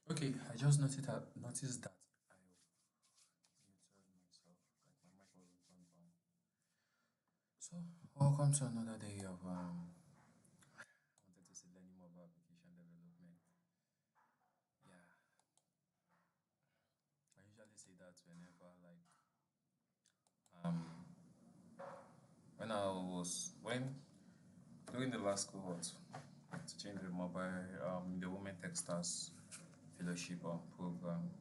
Okay, I just noticed that I muted myself, like my mic wasn't turned on. So, welcome to another day of I wanted to say learning more about application development. Yeah, I usually say that whenever um when during the last cohort to change the mobile the women texters fellowship program.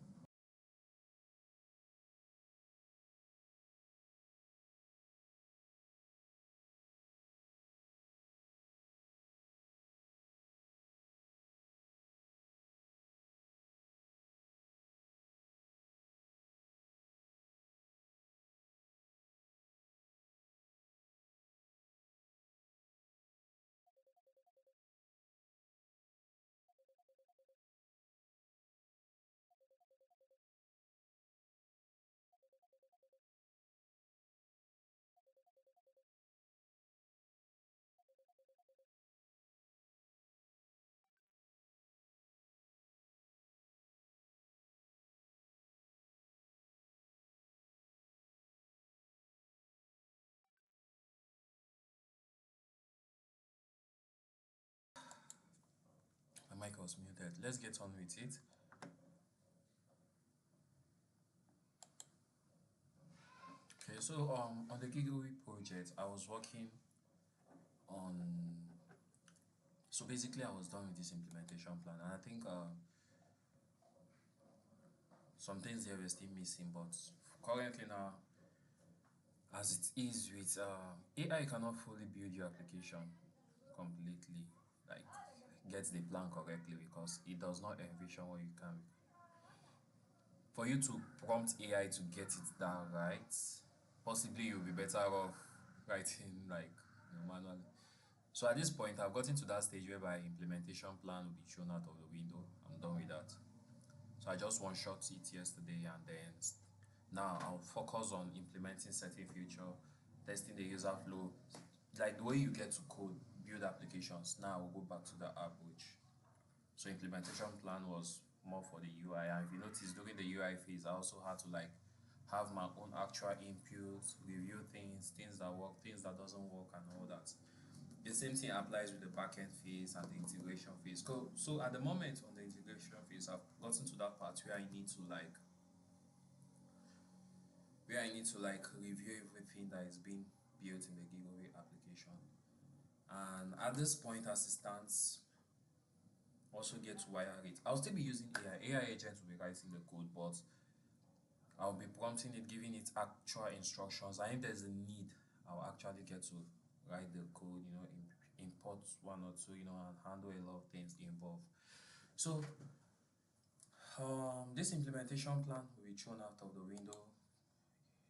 My mic was muted. Let's get on with it. Okay, so on the gigowi project, I was working on. So basically, I was done with this implementation plan, and I think some things here were still missing. But currently now, as it is with AI, cannot fully build your application completely, like get the plan correctly because it does not envision what you can. For you to prompt AI to get it down right, possibly you'll be better off writing manually. So at this point, I've gotten to that stage whereby implementation plan will be thrown out of the window. I'm done with that. So I just one shot it yesterday, and then now I'll focus on implementing certain feature, testing the user flow, like the way you get to code, build applications. Now we'll go back to the app, which so implementation plan was more for the UI. And if you notice during the UI phase, I also had to have my own actual input, review things that work, things that doesn't work, and all that. The same thing applies with the backend phase and the integration phase. So at the moment on the integration phase, I've gotten to that part where I need to review everything that is being built in the giveaway application. And at this point, as it stands, also get to wire it. I'll still be using AI. AI agents will be writing the code, but I'll be prompting it, giving it actual instructions. And if there's a need, I'll actually get to write the code, import one or two, and handle a lot of things involved. So this implementation plan will be thrown out of the window.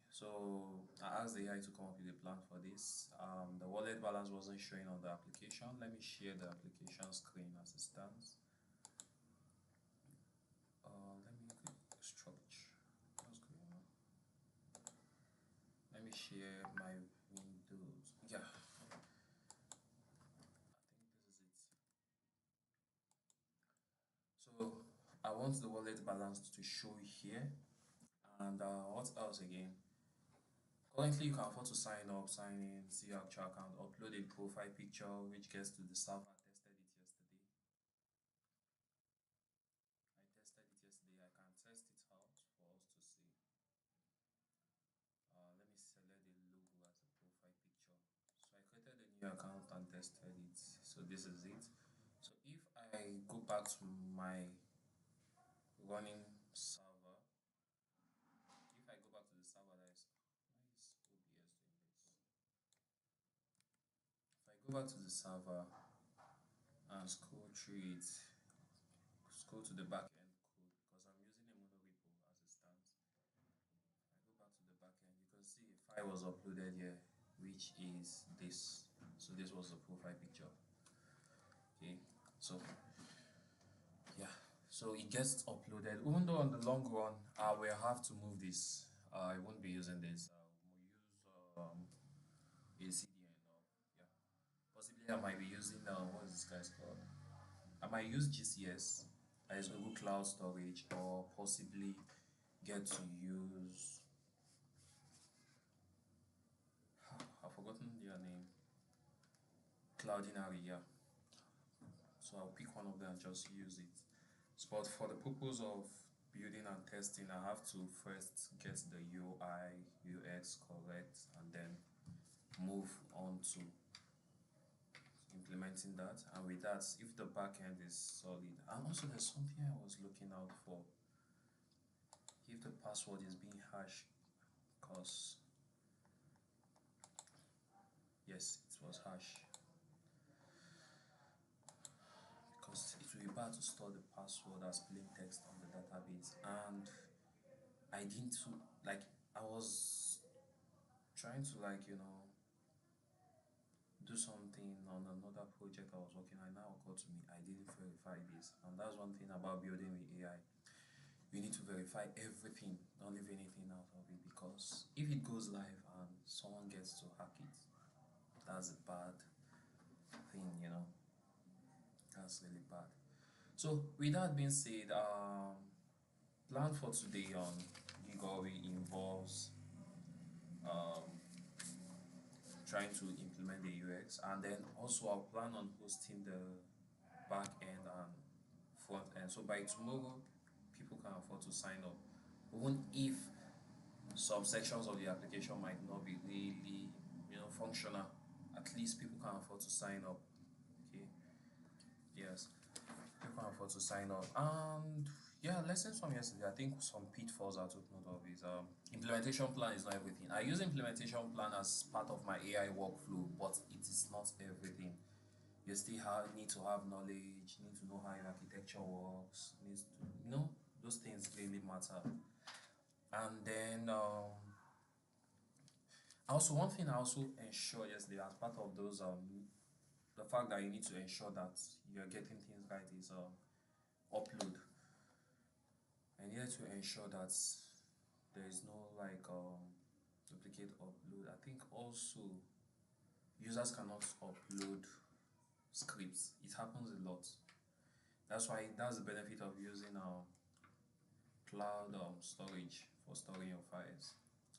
So I asked the AI to come up with a plan for this. The wallet balance wasn't showing on the application. Let me share the application screen as it stands. Let me quick structure. What's going on? Let me share my windows. Yeah, I think this is it. So I want the wallet balance to show here. And what else again? Currently, you can afford to sign up, sign in, see your actual account, upload a profile picture, which gets to the server. I tested it yesterday. I can test it out for us to see. Let me select the logo as the profile picture. So I created a new account and tested it. So this is it. So if I go back to my running server, if I go back to the server that is, why is OBS doing this? If I go back to the server and scroll through it, scroll to the back end code because I'm using a mono repo as it stands. I go back to the back end, you can see a file was uploaded here, which is this. So this was the profile picture. Okay, so yeah, so it gets uploaded. Even though on the long run, I will have to move this. I won't be using this. We'll use a CDN or yeah. Possibly I might be using what is this guy's called? I might use GCS as Google Cloud Storage, or possibly get to use, I've forgotten their name, Cloudinary, yeah. So I'll pick one of them and just use it. But for the purpose of building and testing, I have to first get the UI, UX correct, and then move on to implementing that. And with that, if the backend is solid, and also there's something I was looking out for. If the password is being hashed, because yes, it was hash, because it will be bad to store the password as plain text on the database. And I didn't like, I was trying to, like, do something on another project I was working on. Now occurred to me, I didn't verify this. And that's one thing about building with AI. You need to verify everything, don't leave anything out of it, because if it goes live and someone gets to hack it, that's a bad thing. That's really bad. So with that being said, plan for today on gigowi involves um, trying to implement the UX, and then also I'll plan on hosting the back end and front end. So by tomorrow, people can afford to sign up, even if some sections of the application might not be really, functional. At least people can afford to sign up. Okay, yes, people can afford to sign up. And yeah, lessons from yesterday. I think some pitfalls I took note of is implementation plan is not everything. I use implementation plan as part of my AI workflow, but it is not everything. You still need to have knowledge, need to know how your architecture works, needs to, those things really matter. And then also one thing I also ensure yesterday as part of those the fact that you need to ensure that you're getting things right is upload. I needed to ensure that there is no, like, duplicate upload. I think also users cannot upload scripts. It happens a lot. That's the benefit of using cloud storage for storing your files.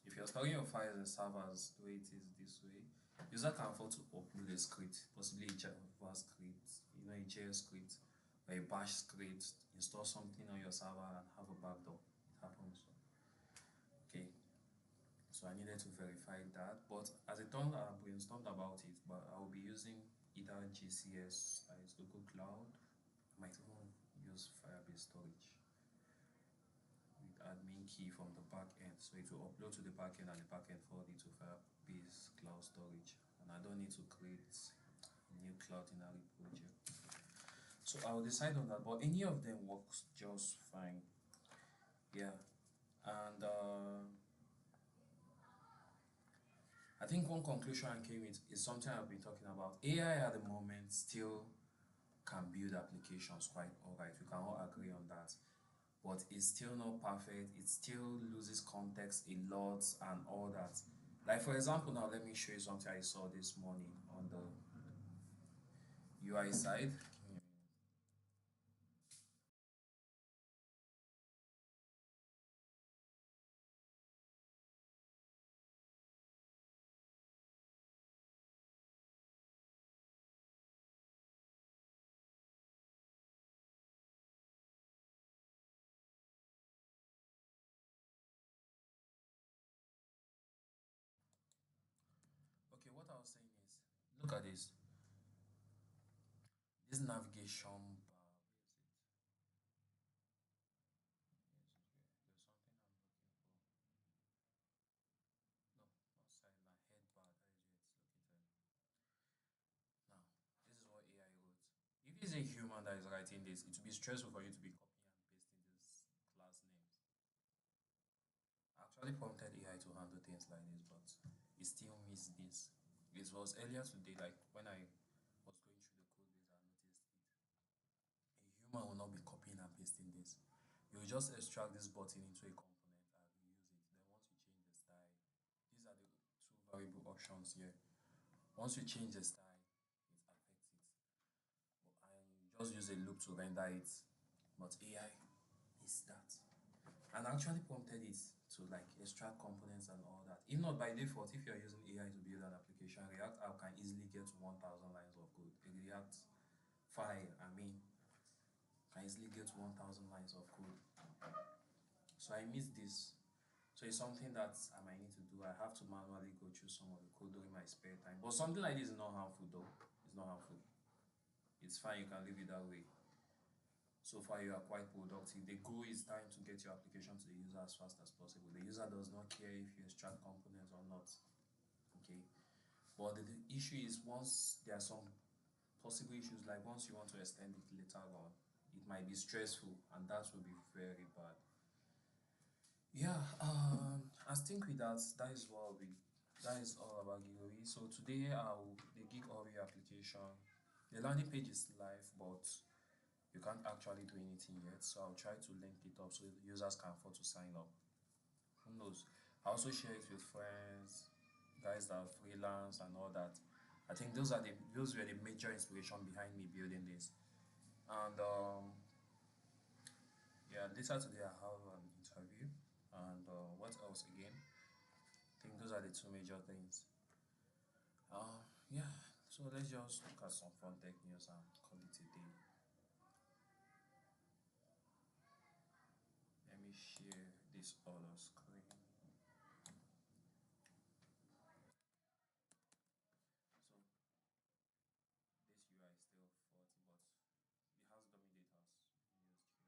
If you're storing your files in servers the way it is this way, user can afford to upload a script, possibly a Java script, a JS script, or a bash script, install something on your server and have a backdoor. It happens. Okay. So I needed to verify that. But as it turned out, I brainstormed about it, but I will be using either GCS, that is Google Cloud. I might even use Firebase storage with admin key from the back end. So it will upload to the back end and the back end forward it to Firebase cloud storage. And I don't need to create a new Cloudinary project. So I'll decide on that, but any of them works just fine. Yeah. And I think one conclusion I came with is something I've been talking about. AI at the moment still can build applications quite alright. We can all agree on that. But it's still not perfect. It still loses context a lot and all that. Like, for example, now let me show you something I saw this morning on the UI side. Okay, what I was saying is, look at this. This navigation bar, where is it? Yes, it's where there's something I'm looking for. No, not sideline, head bar, that is where it's located. Now, this is what AI wrote. If it's a human that is writing this, it will be stressful for you to be copying and pasting these class names. I actually prompted AI to handle things like this, but it still missed this. It was earlier today, like when I was going through the code base, I noticed it. A human will not be copying and pasting this. You will just extract this button into a component and reuse it. Then once you change the style, these are the two variable options here. Once you change the style, it affects it. But I just use a loop to render it. but AI is that. And I actually prompted it to like extract components and all that. If not by default, if you're using AI to build an application, React app can easily get to 1,000 lines of code. A React file, I mean, can easily get to 1,000 lines of code. So I miss this. So it's something that I might need to do. I have to manually go through some of the code during my spare time. But something like this is not harmful though. It's not harmful. It's fine, you can leave it that way. So far you are quite productive. The goal is trying to get your application to the user as fast as possible. The user does not care if you extract components or not. Okay. But the issue is once there are some possible issues, like once you want to extend it later on, it might be stressful and that will be very bad. Yeah, I think with that, that is all about gigowi. So today, the gigowi application, the landing page is live, but you can't actually do anything yet. So I'll try to link it up so users can afford to sign up. Who knows? I also share it with friends, guys that are freelance and all that. I think those were the major inspiration behind me building this. And yeah, later today I have an interview. And what else again? I think those are the two major things. Yeah, so let's just look at some fun tech news and call it a day. Let me share this other screen. So this UI is still faulty, but it has dummy data used here. But I'll fix it up today, and that's it.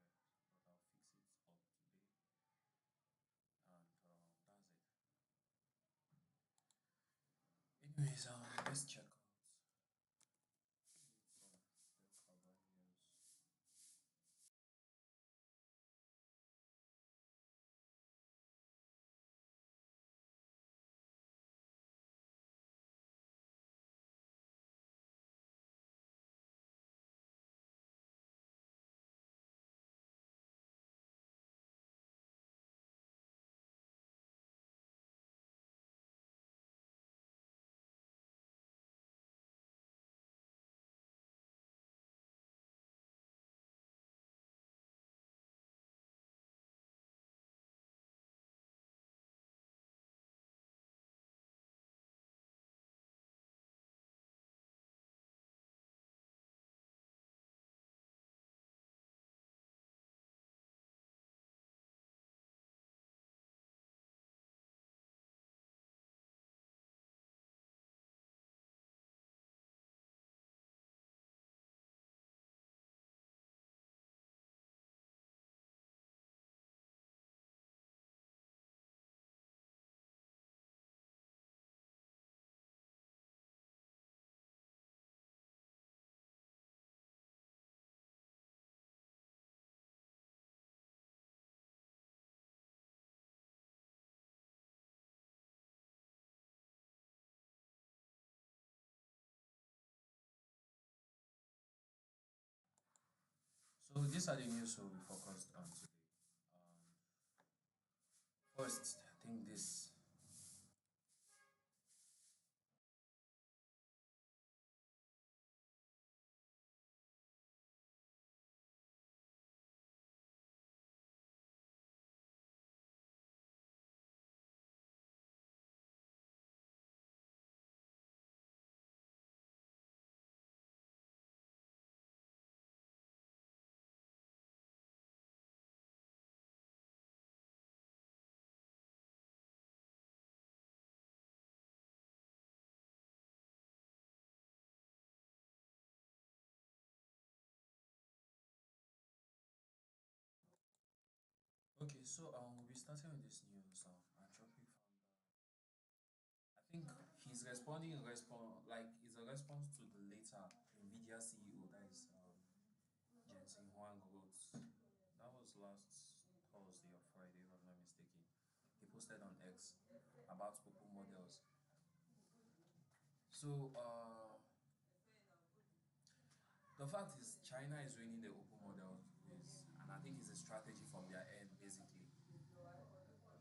Anyways, let's check out some still cover news. So these are the news we focused on today. Um, First, I think this. Okay, so we'll be starting with this news. Anthropic founder. I think he's responding in response, like it's a response to the later Nvidia CEO, that is Jensen Huang wrote. That was last Thursday or Friday, if I'm not mistaken. He posted on X about open models. So the fact is, China is winning the open model race, and I think it's a strategy from their end, basically.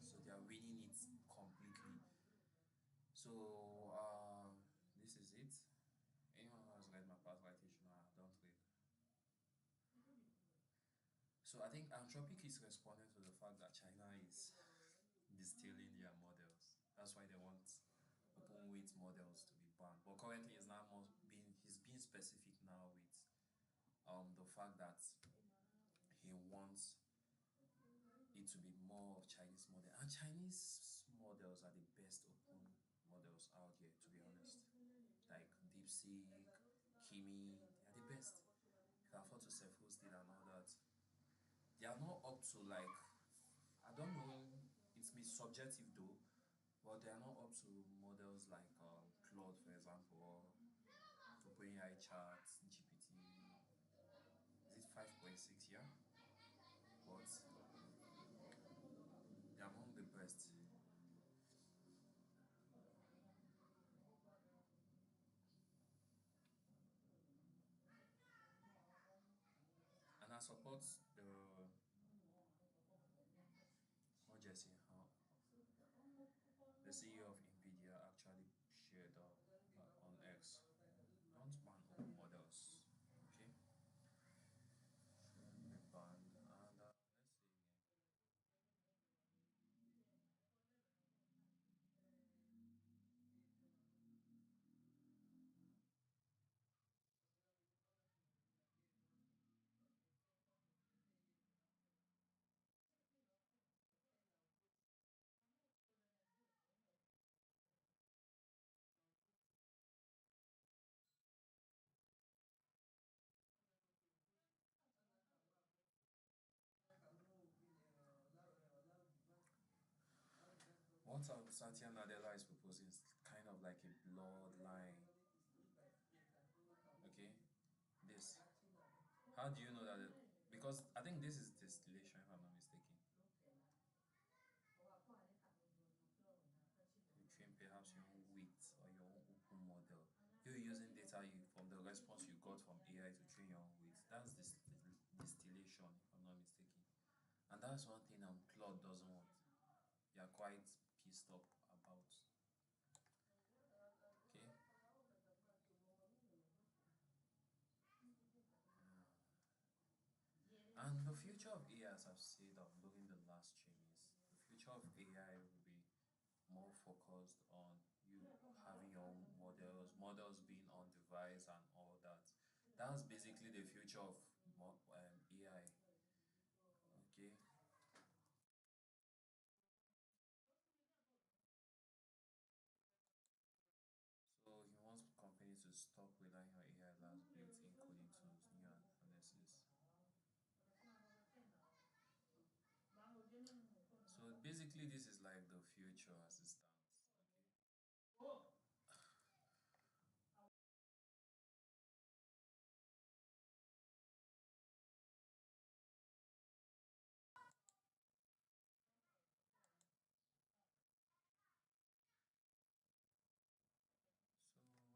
So they are winning it completely. So this is it. Anyone who has read my past citation, I don't read. So I think Anthropic is responding to the fact that China is distilling their models. That's why they want open weight models to be banned. But currently, it's now more being he's being specific now with the fact that he wants it to be more of Chinese model. And Chinese models are the best open models out here, to be honest. Like DeepSeek, Kimi, they are the best. You can afford to self-host it and all that. They are not up to like, I don't know, it's be subjective though, but they are not up to models like Claude, for example, or OpenAI Chat, GPT. Is it 5.6? Yeah, but they're among the best. And I support Jesse, the CEO of Nvidia, actually shared on X. Don't ban open models, okay? Be banned. And let's see again. What Satya Nadella is proposing is kind of like a bloodline, okay? This. How do you know that? Because I think this is distillation, if I'm not mistaken. You train perhaps your own weight or your own open model. You're using data from the response you got from AI to train your own weight. That's distillation, if I'm not mistaken. And that's one thing Claude doesn't want. They are quite pissed up about. Okay. And the future of AI, as I've said during the last stream, is the future of AI will be more focused on you having your own models being on device and all that. That's basically the future of AI. Okay, so he wants companies to stop relying on AI labs built-in coding tools, new harnesses. So basically, this is like the future as it stands. Okay.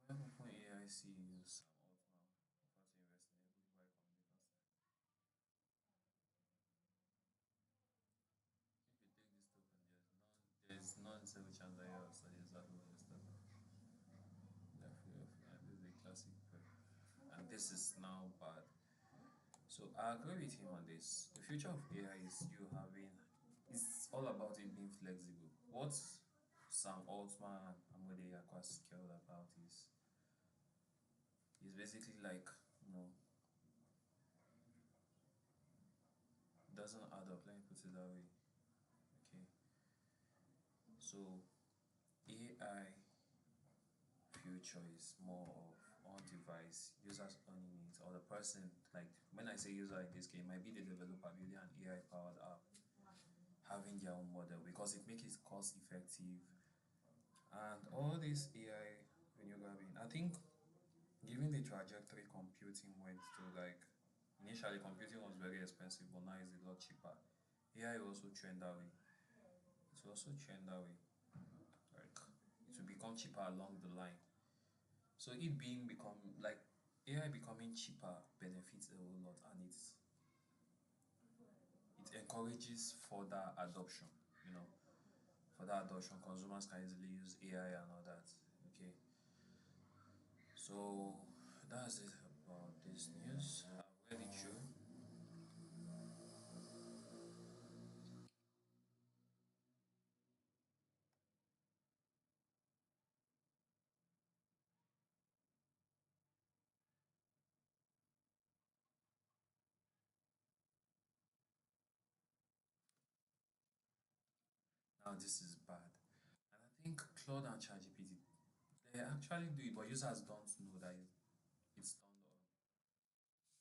So when OpenAI CEO Sam Altman offered to invest in a gigowi communication system, if you take this token, there's non zero chance that you have studied exactly what you're studying. And this is a classic prep. And this is now bad. So I agree with him on this. The future of AI is you having it's all about it being flexible. What Sam Altman and what they are quite scared about is basically like, you know, doesn't add up. Let me put it that way. Okay. So AI future is more of on device users owning it or the person, like when I say user in this case, it might be the developer building an AI powered app having their own model because it makes it cost effective and all this AI when you're grabbing. I think given the trajectory computing went to, like initially computing was very expensive but now it's a lot cheaper. AI will also trend that way. It will also trend that way. Like it will become cheaper along the line. So it being become like AI becoming cheaper benefits a whole lot and it encourages further adoption, you know. Further adoption, consumers can easily use AI and all that. Okay. So that's it about this news. I've read it through. Now this is bad. And I think Claude and ChatGPT, they actually do it, but users don't know that it's turned on.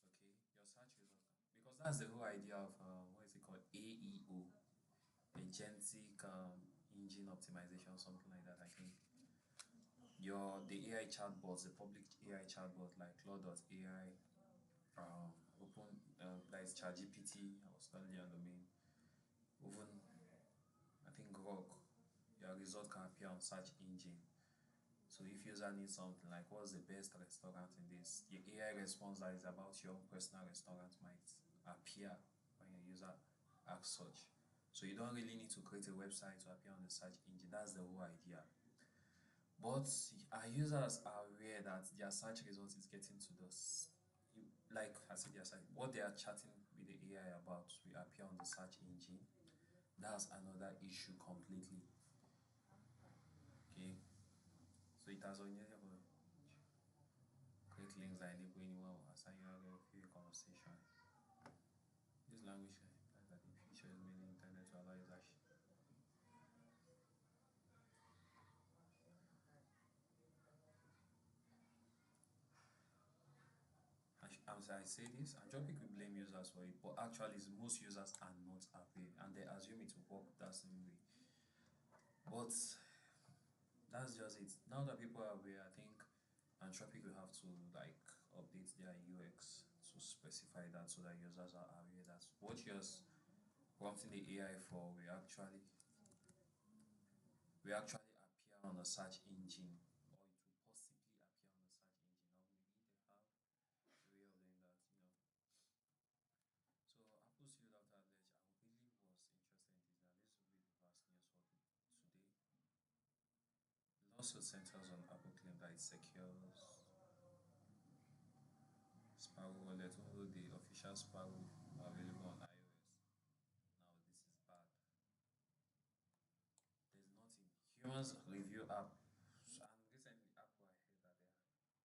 Okay, your search result, because that's the whole idea of what is it called, AEO, agentic engine optimization, something like that. I think the AI chatbots, the public AI chatbot like Claude.ai, open that is ChatGPT. I was currently on the main. Even I think Grok, your result can appear on search engine. So if user needs something like what's the best restaurant in this, the AI response that is about your own personal restaurant might appear when your user asks such. So you don't really need to create a website to appear on the search engine. That's the whole idea. But our users are aware that their search result is getting to this. Like I said, what they are chatting with the AI about will appear on the search engine. That's another issue completely. Okay, so it has unusable create links that enable anyone who assign you a free conversation. This language implies that in future is mainly intended to allow users. As I say this, and some people blame users for it, but actually, most users are not aware and they assume it will work that same way. But that's just it. Now that people are aware, I think Anthropic will have to like update their UX to specify that so that users are aware that what you're prompting the AI for will actually appear on the search engine, or it will possibly appear on the search engine, or maybe they have a way of doing that. So Apple's field out alleged, I really was interested in this. Now this will be the vast news for today. Lawsuit centers on Apple claim that it secures Sparrow wallet, although the official Sparrow are available on iOS. Now this is bad. There's nothing. Humans review app, and recently Apple, I heard that they revamped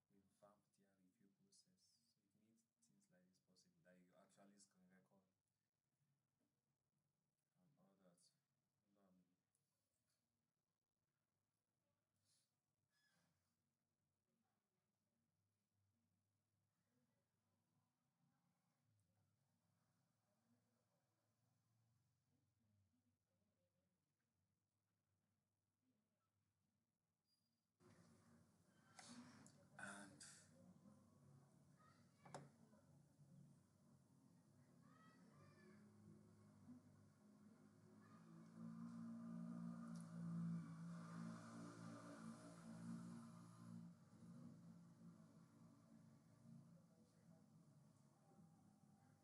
their review process. So it made things like this possible, that you actually screen record and all that. And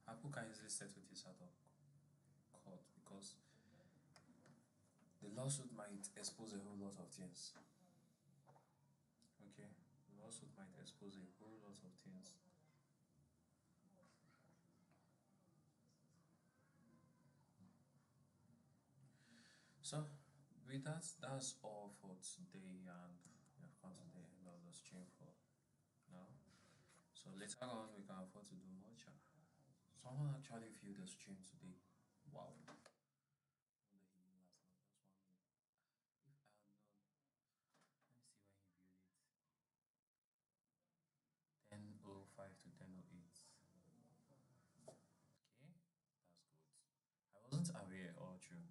Apple can easily settle this out of court because the lawsuit might expose a whole lot of things. Okay, the lawsuit might expose a whole lot of things. So, with that, that's all for today, and we have come to the end of the stream for now. So later on, we can afford to do more chat. Someone actually viewed the stream today. Wow. When the he last night, just 1 minute. If I had known, let me see when he viewed it. 10:05 to 10:08. Okay, that's good. I wasn't aware, all true.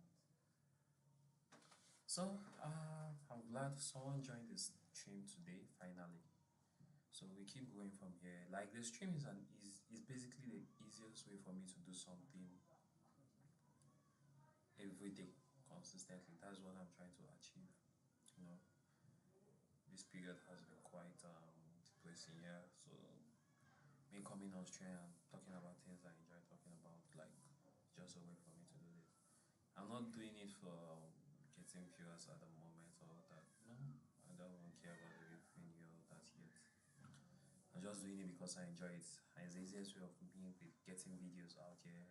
So, I'm glad someone joined this stream today, finally. So we keep going from here. Like the stream is basically the easiest way for me to do something every day consistently. That's what I'm trying to achieve. You know, this period has been quite depressing, yeah. So me coming on stream and talking about things I enjoy talking about, like just a way for me to do this. I'm not doing it for getting viewers at the moment or that. No, I don't even care about the revenue or that yet. I'm just doing it because I enjoy it. And it's the easiest way of me getting videos out here.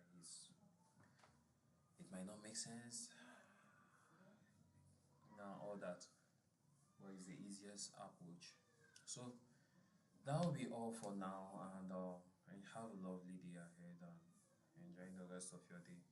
It might not make sense now, all that, but it's the easiest approach. So that will be all for now, and have a lovely day ahead and enjoy the rest of your day.